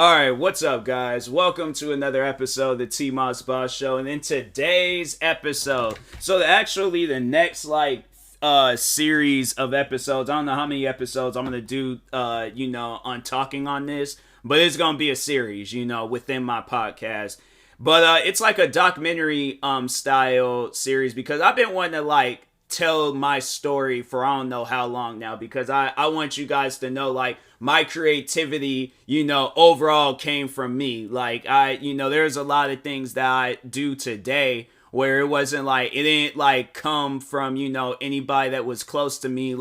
Alright, what's up, guys? Welcome to another episode of the TMossBoss Show. And in today's episode, actually the next, series of episodes, I don't know how many episodes I'm gonna do, on talking on this, but it's gonna be a series, within my podcast. But it's like a documentary, style series because I've been wanting to, tell my story for I don't know how long now because I want you guys to know my creativity overall came from me. There's a lot of things that I do today where it wasn't it didn't come from anybody that was close to me.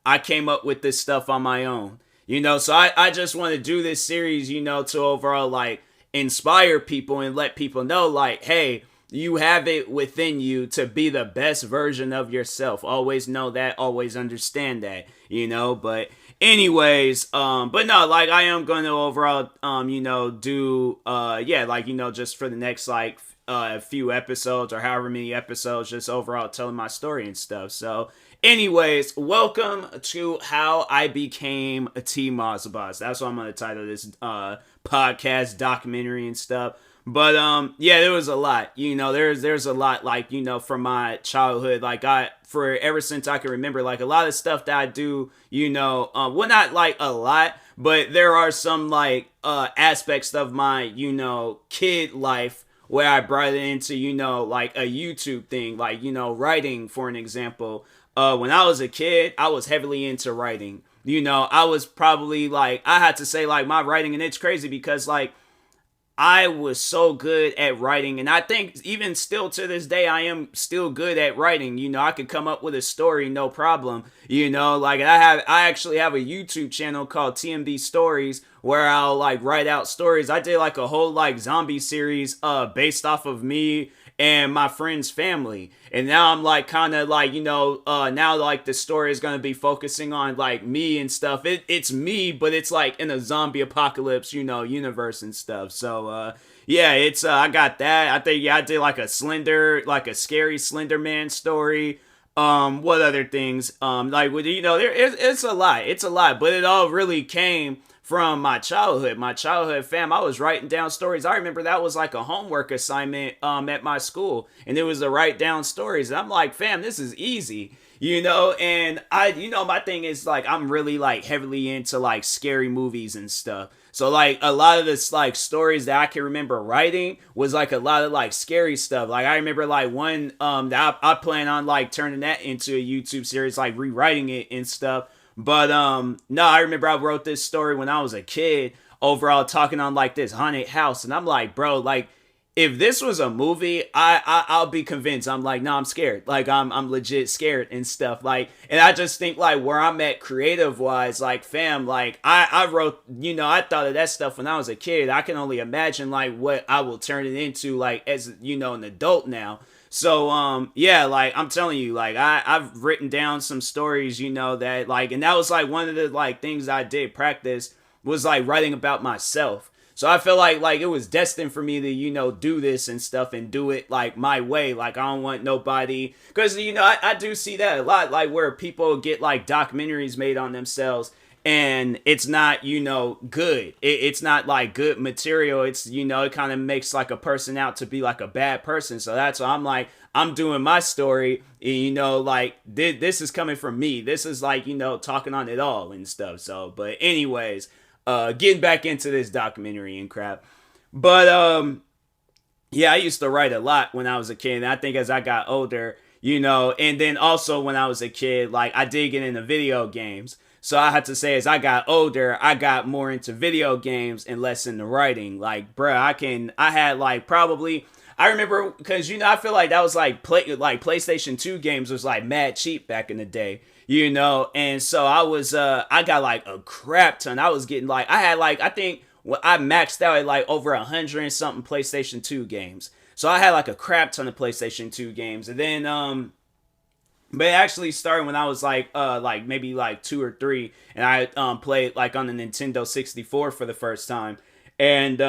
I came up with this stuff on my own, so I just want to do this series to overall inspire people and let people know hey, you have it within you to be the best version of yourself. Always know that, always understand that, but anyways, but no, I am going to overall, do, just for the next, few episodes or however many episodes, just overall telling my story and stuff. So anyways, welcome to how I became a TMossBoss. That's what I'm going to title this, podcast documentary and stuff. But there was a lot. There's a lot from my childhood. For ever since I can remember, a lot of stuff that I do, not a lot, but there are some aspects of my kid life where I brought it into a YouTube thing, writing, for an example. When I was a kid, I was heavily into writing. I was probably I had to say my writing, and it's crazy because I was so good at writing, and I think even still to this day, I am still good at writing. I could come up with a story, no problem. I actually have a YouTube channel called TMB Stories where I'll write out stories. I did a whole zombie series based off of me and my friend's family, and now I'm kind of now the story is gonna be focusing on me and stuff. It's me, but it's in a zombie apocalypse universe and stuff. So it's I got that. I think I did a scary Slender Man story. What other things? It's a lot, but it all really came from my childhood fam. I was writing down stories. I remember that was a homework assignment at my school, and it was to write down stories. And I'm fam, this is easy, and my thing is I'm really heavily into I movies and stuff. So a lot of this stories that I can remember writing was a lot of scary stuff. I remember one that I plan on turning that into a YouTube series, rewriting it and stuff. But no, I remember I wrote this story when I was a kid, overall talking on this haunted house, and I'm bro, if this was a movie, I'll be convinced. I'm no, I'm scared. I'm legit scared and stuff. And I just think where I'm at creative wise, fam, I wrote, I thought of that stuff when I was a kid. I can only imagine what I will turn it into as an adult now. So, I'm telling you, I've written down some stories, that, and that was, one of the, things I did practice was, writing about myself. So I feel like it was destined for me to, do this and stuff and do it, my way. I don't want nobody, because, I do see that a lot, where people get, documentaries made on themselves, and it's not, good. It's not good material. It's, it kind of makes a person out to be a bad person. So that's why I'm doing my story, this is coming from me. This is talking on it all and stuff. So, but anyways, getting back into this documentary and crap. But, I used to write a lot when I was a kid. And I think as I got older, and then also when I was a kid, I did get into video games. So I had to say, as I got older, I got more into video games and less into writing. I had probably, I remember, because, I feel that was PlayStation 2 games was mad cheap back in the day, and so I was, I got a crap ton. I was getting I had I think I maxed out at over 100 and something PlayStation 2 games. So I had a crap ton of PlayStation 2 games, and then, but it actually started when I was maybe 2 or 3, and I played on the Nintendo 64 for the first time, and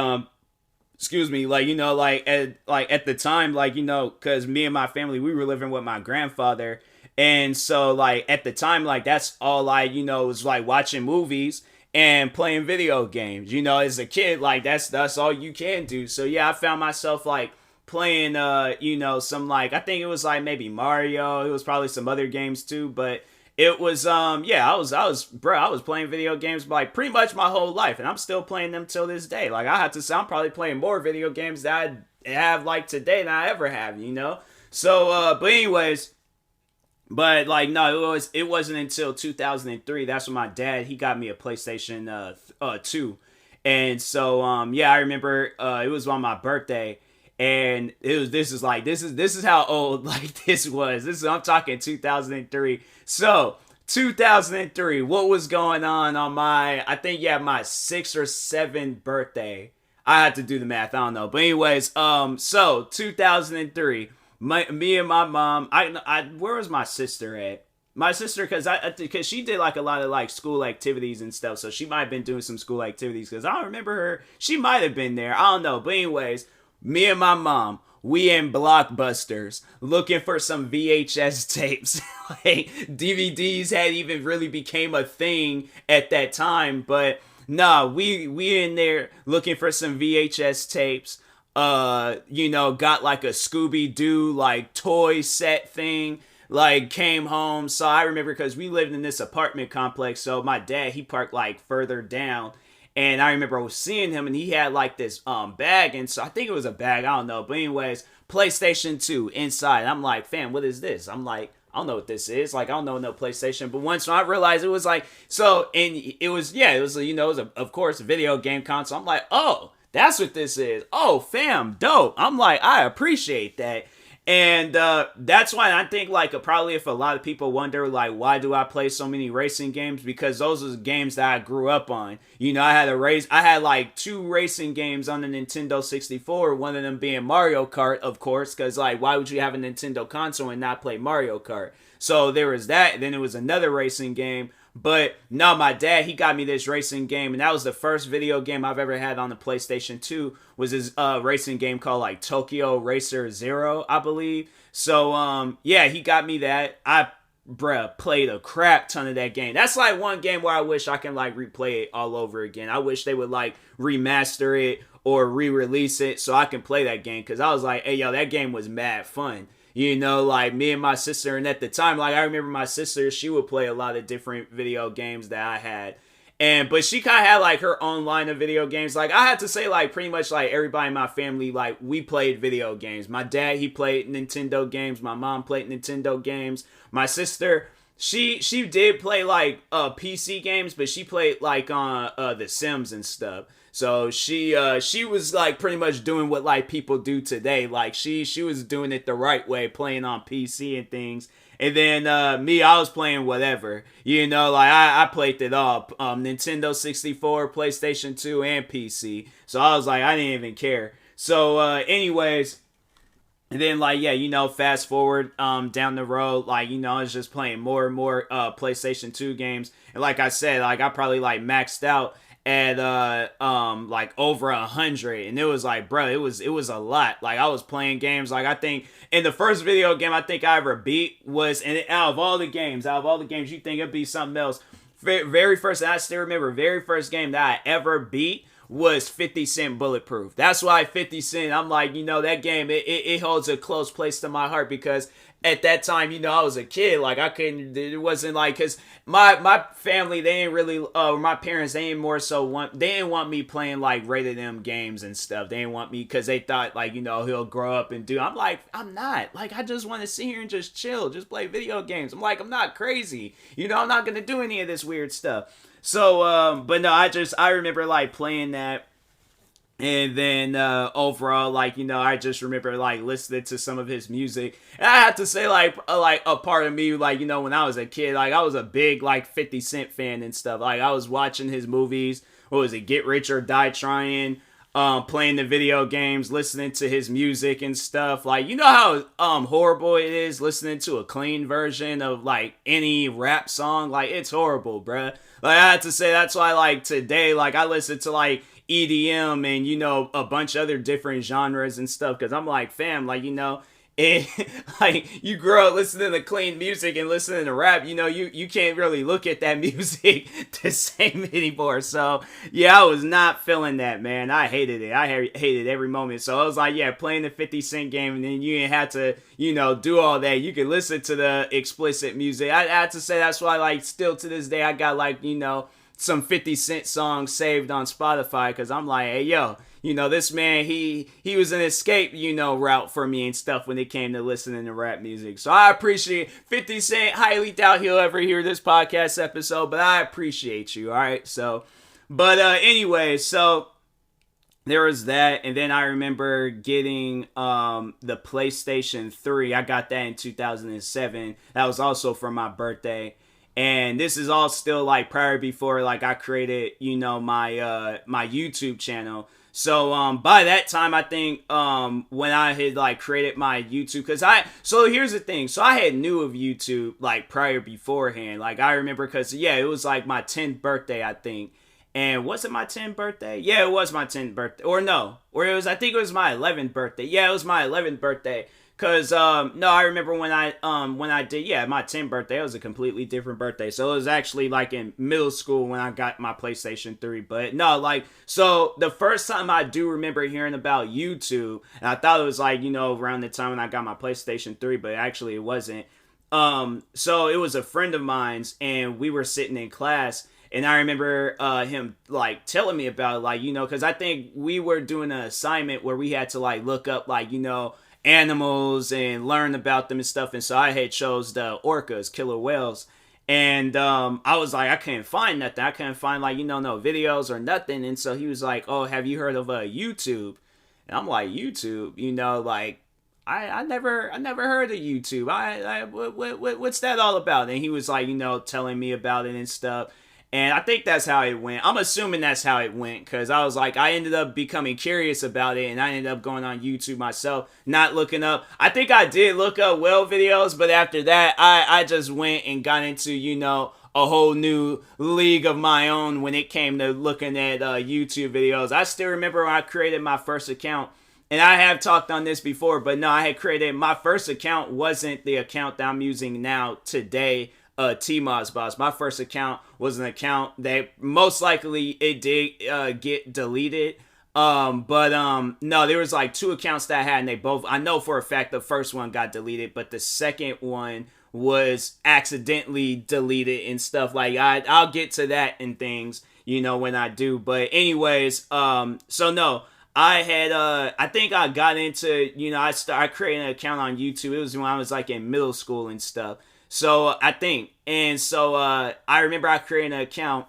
excuse me, at the time, because me and my family, we were living with my grandfather, and so at the time, that's all I was watching movies, and playing video games. You know, as a kid, like that's all you can do. So yeah, I found myself like playing you know, some like, I think it was like maybe Mario, it was probably some other games too, but it was yeah, I was playing video games like pretty much my whole life, and I'm still playing them till this day. Like I have to say, I'm probably playing more video games that I have like today than I ever have, you know. So but anyways, but like no, it wasn't until 2003. That's when my dad, he got me a PlayStation 2. And so yeah, I remember it was on my birthday, and it was this is how old like this was. This is, I'm talking 2003. So 2003, what was going on my, I think yeah, my 6th or 7th birthday. I had to do the math, I don't know. But anyways, so 2003, me and my mom, where was my sister at? My sister, because she did like a lot of like school activities and stuff, so she might have been doing some school activities, because I don't remember her. She might have been there, I don't know. But anyways, me and my mom, we in Blockbusters looking for some VHS tapes. Like DVDs had even really became a thing at that time, but nah, we in there looking for some VHS tapes. You know, got like a Scooby-Doo like toy set thing. Like came home, so I remember because we lived in this apartment complex. So my dad, he parked like further down, and I remember I was seeing him, and he had like this bag, and so I think it was a bag, I don't know. But anyways, PlayStation 2 inside. I'm like, fam, what is this? I'm like, I don't know what this is. Like, I don't know no PlayStation. But once I realized it was like, so, and it was, yeah, it was, you know, it was, of course, a video game console. I'm like, oh, that's what this is. Oh, fam, dope. I'm like, I appreciate that. And that's why I think, like, probably if a lot of people wonder, like, why do I play so many racing games? Because those are the games that I grew up on. You know, I had like 2 racing games on the Nintendo 64. One of them being Mario Kart, of course, because, like, why would you have a Nintendo console and not play Mario Kart? So there was that. Then it was another racing game. But no, my dad, he got me this racing game, and that was the first video game I've ever had on the PlayStation 2, was this racing game called like Tokyo Racer Zero, I believe. So yeah, he got me that. I played a crap ton of that game. That's like one game where I wish I can like replay it all over again. I wish they would like remaster it or re-release it so I can play that game, because I was like, hey yo, that game was mad fun. You know, like me and my sister, and at the time, like I remember my sister, she would play a lot of different video games that I had. But she kind of had like her own line of video games. Like I had to say, like pretty much like everybody in my family, like we played video games. My dad, he played Nintendo games. My mom played Nintendo games. My sister, she did play like PC games, but she played like on The Sims and stuff. So she was like pretty much doing what like people do today. Like she was doing it the right way, playing on PC and things. And then me, I was playing whatever. You know, like I played it all. Nintendo 64, PlayStation 2, and PC. So I was like, I didn't even care. So anyways, and then like, yeah, you know, fast forward down the road, like, you know, I was just playing more and more PlayStation 2 games. And like I said, like I probably like maxed out at like over 100, and it was like, bro, it was a lot. Like I was playing games, like I think in the first video game I think I ever beat was, and out of all the games you think it'd be something else, very first, and I still remember, very first game that I ever beat was 50 Cent Bulletproof. That's why 50 Cent, I'm like, you know, that game, it holds a close place to my heart, because at that time, you know, I was a kid. Like I couldn't, it wasn't like, because my family, they ain't really, my parents, they ain't more so they didn't want me playing like rated M games and stuff. They didn't want me, because they thought like, you know, he'll grow up and do. I'm like, I'm not. Like I just want to sit here and just chill, just play video games. I'm like, I'm not crazy. You know, I'm not gonna do any of this weird stuff. So, but no, I remember like playing that. And then overall, like, you know, I just remember like listening to some of his music. And I have to say, like a part of me, like, you know, when I was a kid, like I was a big like 50 Cent fan and stuff. Like I was watching his movies. What was it? Get Rich or Die Trying. Playing the video games, listening to his music and stuff. Like, you know how horrible it is listening to a clean version of like any rap song. Like it's horrible, bruh. Like I have to say, that's why like today, like I listen to like EDM and, you know, a bunch of other different genres and stuff, because I'm like, fam, like, you know, And like you grow up listening to clean music and listening to rap, you can't really look at that music the same anymore. So yeah, I was not feeling that, man. I hated it. I hated every moment. So I was like, yeah, playing the 50 Cent game, and then you didn't have to, do all that. You could listen to the explicit music. I had to say that's why, like, still to this day, I got like, some 50 Cent songs saved on Spotify, because I'm like, hey, yo, this man, he was an escape, route for me and stuff when it came to listening to rap music. So I appreciate 50 Cent. Highly doubt he'll ever hear this podcast episode, but I appreciate you, all right? So, but anyway, so there was that, and then I remember getting the PlayStation 3. I got that in 2007. That was also for my birthday. And this is all still like prior before like I created, my my YouTube channel. So by that time, I think when I had like created my YouTube, so here's the thing. So I had knew of YouTube like prior beforehand. Like I remember, because yeah, it was like my 10th birthday, I think. And was it my 10th birthday? Yeah, it was my 10th birthday. Or no. Or I think it was my 11th birthday. Yeah, it was my 11th birthday. Cause no, I remember when I did, yeah, my 10th birthday, it was a completely different birthday. So it was actually like in middle school when I got my PlayStation 3. But no, like, so the first time I do remember hearing about YouTube, and I thought it was like, around the time when I got my PlayStation 3, but actually it wasn't. So it was a friend of mine's, and we were sitting in class, and I remember him like telling me about it, like, cause I think we were doing an assignment where we had to like look up like, animals and learn about them and stuff. And so I had chose the orcas, killer whales. And I was like, I couldn't find nothing. I couldn't find like, no videos or nothing. And so he was like, oh, have you heard of YouTube? And I'm like, YouTube, like I never heard of YouTube. What's that all about? And he was like, telling me about it and stuff. And I think that's how it went. I'm assuming that's how it went, because I was like, I ended up becoming curious about it, and I ended up going on YouTube myself, not looking up. I think I did look up whale videos, but after that, I just went and got into, a whole new league of my own when it came to looking at YouTube videos. I still remember when I created my first account, and I have talked on this before, but no, I had created, my first account wasn't the account that I'm using now today, TMossBoss. My first account was an account that most likely it did get deleted. But no, there was like 2 accounts that I had, and they both, I know for a fact the first one got deleted, but the second one was accidentally deleted and stuff. Like I'll get to that and things, when I do. But anyways, so no, I had I think I got into, I created an account on YouTube. It was when I was like in middle school and stuff. So I think, and so I remember I created an account.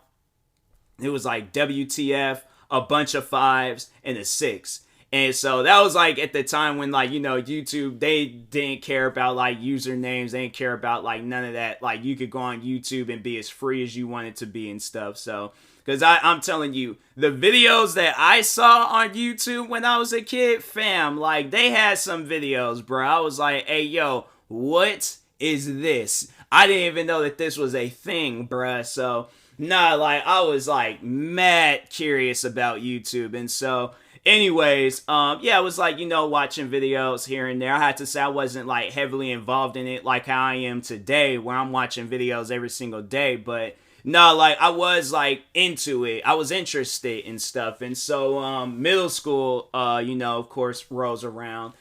It was like WTF, a bunch of 5s, and a 6. And so that was like at the time when like, YouTube, they didn't care about like usernames. They didn't care about like none of that. Like you could go on YouTube and be as free as you wanted to be and stuff. So, because I'm telling you, the videos that I saw on YouTube when I was a kid, fam, like they had some videos, bro. I was like, hey, yo, what is this? I didn't even know that this was a thing, bruh. So, nah, like, I was, like, mad curious about YouTube. And so, anyways, yeah, I was, like, watching videos here and there. I had to say I wasn't, like, heavily involved in it like how I am today, where I'm watching videos every single day. But, no, like, I was, like, into it. I was interested in stuff. And so, middle school, of course, rolls around.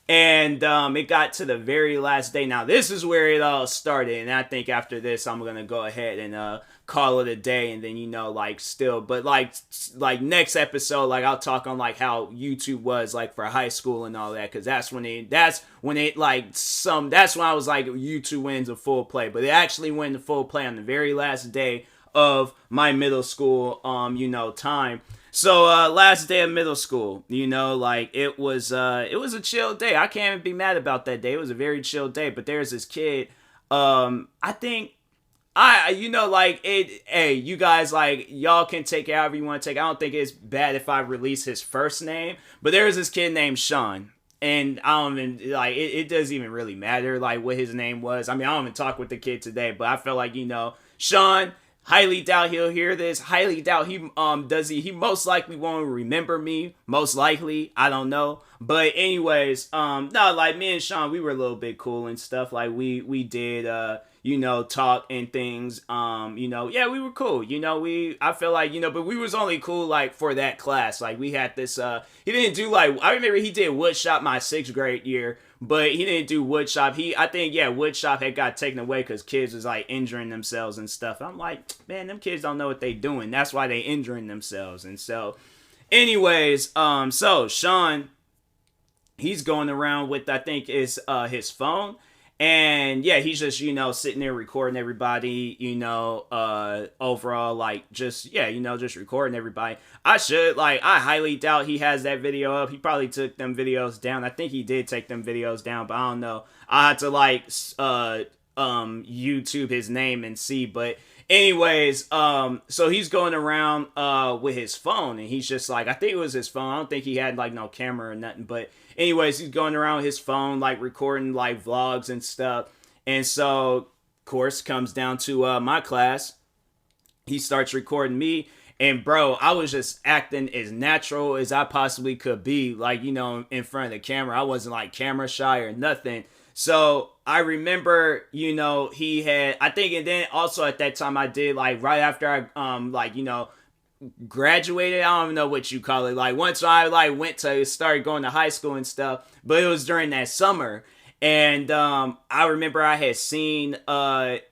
And it got to the very last day. Now, this is where it all started. And I think after this, I'm going to go ahead and call it a day. And then, like, still. But, like next episode, like, I'll talk on, like, how YouTube was, like, for high school and all that. Because that's when it, that's when I was, like, YouTube went into full play. But it actually went into full play on the very last day of my middle school, time. So, last day of middle school, like, it was a chill day. I can't even be mad about that day. It was a very chill day, but there's this kid, I think, hey, you guys, like, y'all can take it however you want to take it. I don't think it's bad if I release his first name, but there's this kid named Sean, and I don't even, like, it doesn't even really matter, like, what his name was. I mean, I don't even talk with the kid today, but I feel like, Sean, highly doubt he'll hear this. Highly doubt he does. He most likely won't remember me Most likely, I don't know. But anyways, no, like me and Sean, we were a little bit cool and stuff. Like we did talk and things. Yeah, we were cool. I feel like, but we was only cool like for that class. Like we had this he didn't do like, I remember he did woodshop my 6th grade year, but he didn't do woodshop. I think woodshop had got taken away because kids was like injuring themselves and stuff. I'm like, man, them kids don't know what they doing. That's why they injuring themselves. And so anyways, so Sean, he's going around with, I think, is his phone. And yeah, he's just, sitting there recording everybody, overall, like, just recording everybody. I highly doubt he has that video up. He probably took them videos down. I think he did take them videos down, but I don't know. I had to, YouTube his name and see, but anyways, so he's going around with his phone, and he's just like, I think it was his phone. I don't think he had like no camera or nothing, but anyways, he's going around with his phone, like recording like vlogs and stuff. And so, of course, comes down to my class. He starts recording me, and bro, I was just acting as natural as I possibly could be, like, in front of the camera. I wasn't like camera shy or nothing. So I remember, he had, I think, and then also at that time I did, like, right after I, graduated, I don't know what you call it, like, once I, like, started going to high school and stuff, but it was during that summer. And I remember I had seen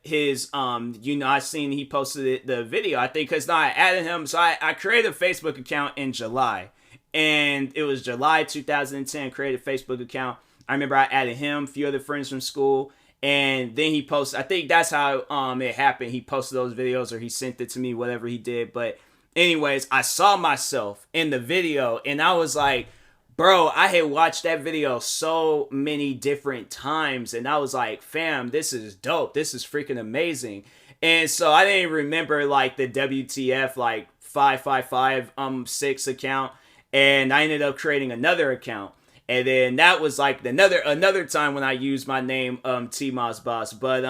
his, I seen he posted the video, I think, because I added him. So I created a Facebook account in July. And it was July 2010, created a Facebook account. I remember I added him, a few other friends from school, and then he posted, I think that's how it happened. He posted those videos, or he sent it to me, whatever he did. But anyways, I saw myself in the video, and I was like, bro, I had watched that video so many different times, and I was like, fam, this is dope. This is freaking amazing. And so I didn't remember like the WTF like 5556 account, and I ended up creating another account. And then that was like another time when I used my name, TMossBoss. But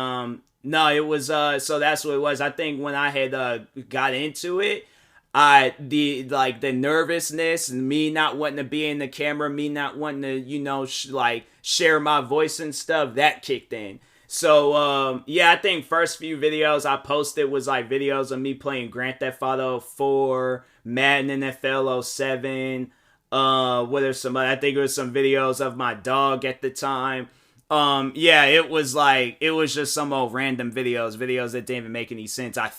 no, it was so that's what it was. I think when I had got into it, the nervousness and me not wanting to be in the camera, me not wanting to share my voice and stuff, that kicked in. So I think first few videos I posted was like videos of me playing Grand Theft Auto 4, Madden NFL 07. What are some? I think it was some videos of my dog at the time. It was just some old random videos that didn't even make any sense. I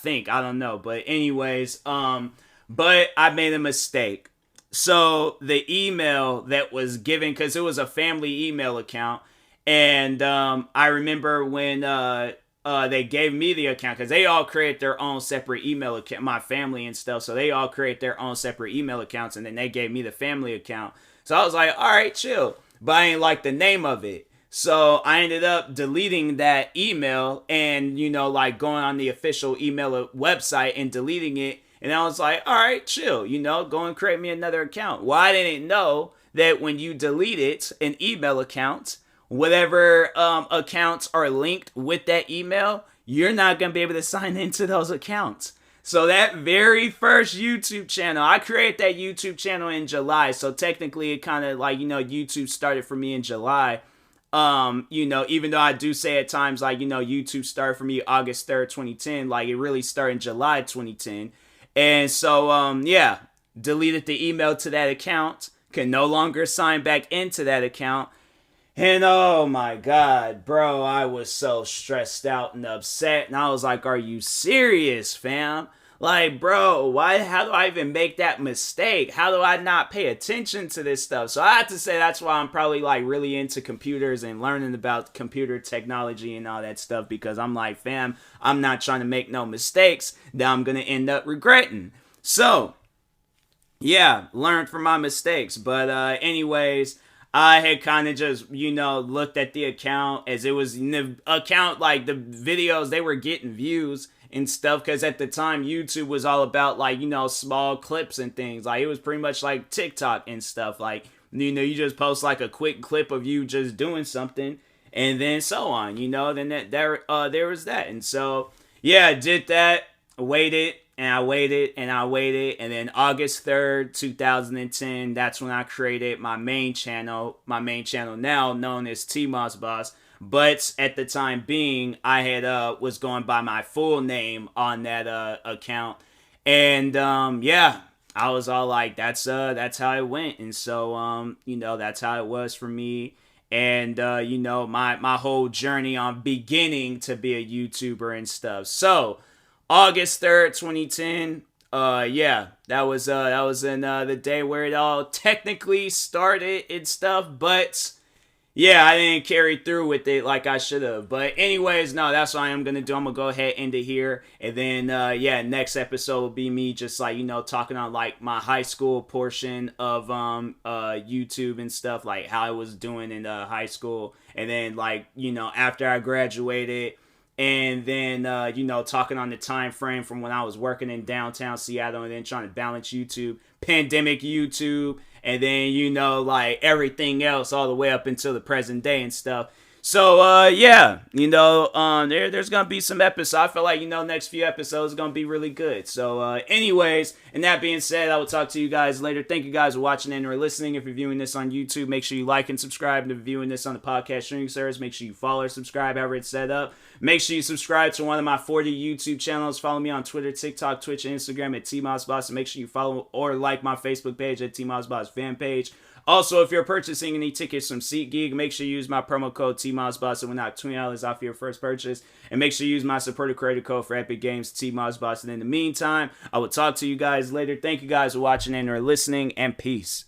don't know, but anyways, but I made a mistake. So the email that was given, because it was a family email account, and I remember when they gave me the account, because they all create their own separate email account, my family and stuff, so they all create their own separate email accounts, and then they gave me the family account. So I was like, all right, chill, but I ain't like the name of it. So I ended up deleting that email and, going on the official email website and deleting it. And I was like, all right, chill, go and create me another account. Well, I didn't know that when you delete an email account, whatever accounts are linked with that email, you're not going to be able to sign into those accounts. So that very first YouTube channel, I created that YouTube channel in July. So technically it kind of YouTube started for me in July. Even though I do say at times YouTube started for me August 3rd, 2010, it really started in July 2010. And so, deleted the email to that account, can no longer sign back into that account. And oh my God, bro, I was so stressed out and upset. And I was like, are you serious, fam? Like, bro, how do I even make that mistake? How do I not pay attention to this stuff? So I have to say that's why I'm probably really into computers and learning about computer technology and all that stuff, because I'm like, fam, I'm not trying to make no mistakes that I'm going to end up regretting. So, yeah, learned from my mistakes. But anyways, I had kind of just, looked at the account as it was the account, the videos, they were getting views and stuff, because at the time YouTube was all about small clips and things. It was pretty much like TikTok and stuff. You just post a quick clip of you just doing something, and then so on, then there was that. And so I did that, waited, and I waited and I waited, and then August 3rd, 2010, that's when I created my main channel now known as TMossBoss. But at the time being, I had was going by my full name on that account, and yeah, I was all like, that's how it went, and so that's how it was for me. And my whole journey on beginning to be a YouTuber and stuff. So August 3rd, 2010. Yeah, that was in the day where it all technically started and stuff, but yeah, I didn't carry through with it like I should have. But anyways, no, that's what I am gonna do. I'm gonna go ahead and end it here, and then next episode will be me just like talking on like my high school portion of YouTube and stuff, like how I was doing in high school, and then like after I graduated. And then, talking on the time frame from when I was working in downtown Seattle and then trying to balance YouTube, pandemic YouTube, and then, like everything else all the way up until the present day and stuff. So, there's going to be some episodes. I feel like, next few episodes are going to be really good. So, anyways, and that being said, I will talk to you guys later. Thank you guys for watching and or listening. If you're viewing this on YouTube, make sure you like and subscribe. And if you're viewing this on the podcast streaming service, make sure you follow or subscribe, however it's set up. Make sure you subscribe to one of my 40 YouTube channels. Follow me on Twitter, TikTok, Twitch, and Instagram at TMossBoss. And make sure you follow or like my Facebook page at TMossBoss fan page. Also, if you're purchasing any tickets from SeatGeek, make sure you use my promo code TMossBoss. It will knock $20 off your first purchase. And make sure you use my supporter creator code for Epic Games, TMossBoss. And in the meantime, I will talk to you guys later. Thank you guys for watching and or listening, and peace.